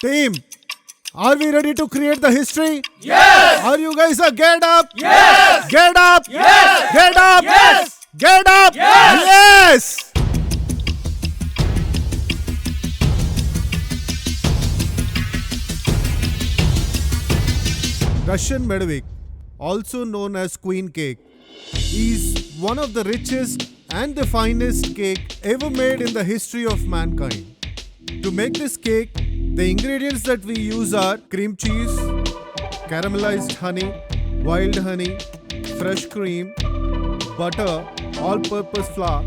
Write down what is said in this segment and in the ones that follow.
Team, are we ready to create the history? Yes! Are you guys a get up? Yes! Get up! Yes! Get up! Yes! Get up! Yes! Yes! Russian Medovik, also known as Queen Cake, is one of the richest and the finest cake ever made in the history of mankind. To make this cake, the ingredients that we use are cream cheese, caramelized honey, wild honey, fresh cream, butter, all-purpose flour,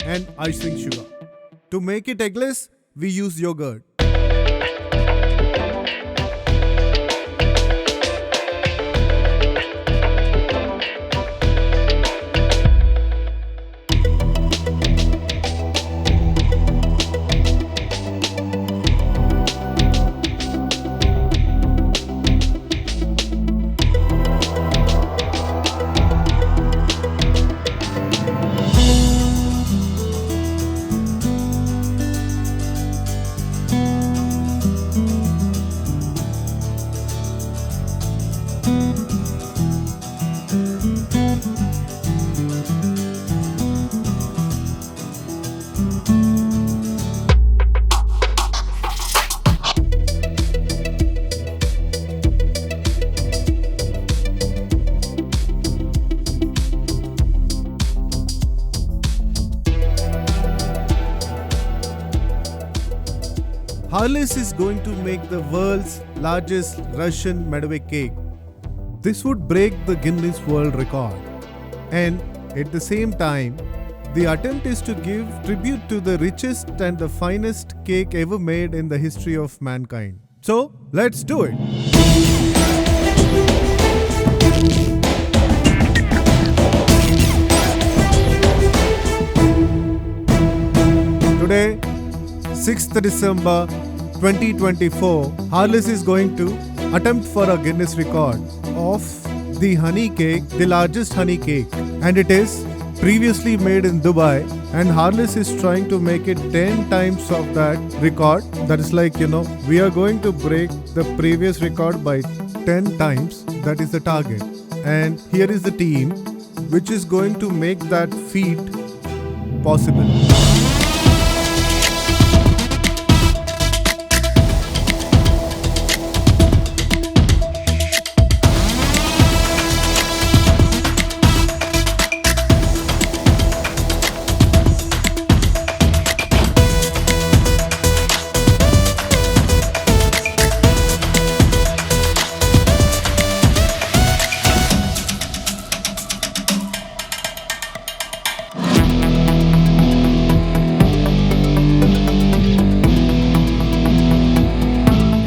and icing sugar. To make it eggless, we use yogurt. Harley is going to make the world's largest Russian Medovik cake. This would break the Guinness World Record. And at the same time, the attempt is to give tribute to the richest and the finest cake ever made in the history of mankind. So, let's do it! Today, 6th December 2024, Harley is going to attempt for a Guinness record of the honey cake, the largest honey cake. And it is previously made in Dubai, and Harley is trying to make it 10 times of that record. That is like, we are going to break the previous record by 10 times. That is the target. And here is the team which is going to make that feat possible.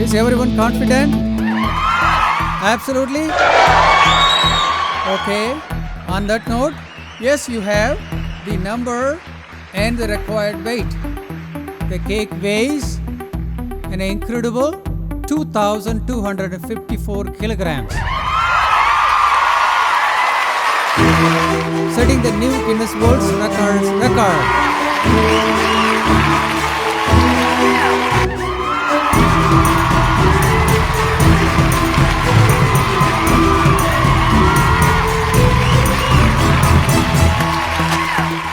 Is everyone confident? Absolutely? Okay. On that note, yes, you have the number and the required weight. The cake weighs an incredible 2,254 kilograms, setting the new Guinness World Records record.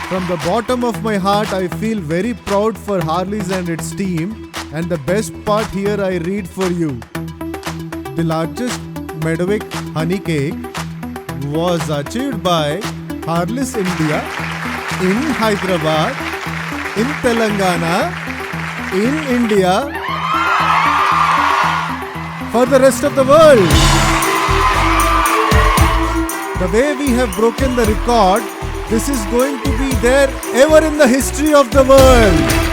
From the bottom of my heart, I feel very proud for Harley's and its team. And the best part here I read for you. The largest Medovik honey cake was achieved by Harley's India in Hyderabad, in Telangana, in India, for the rest of the world. The way we have broken the record, this is going to be there ever in the history of the world.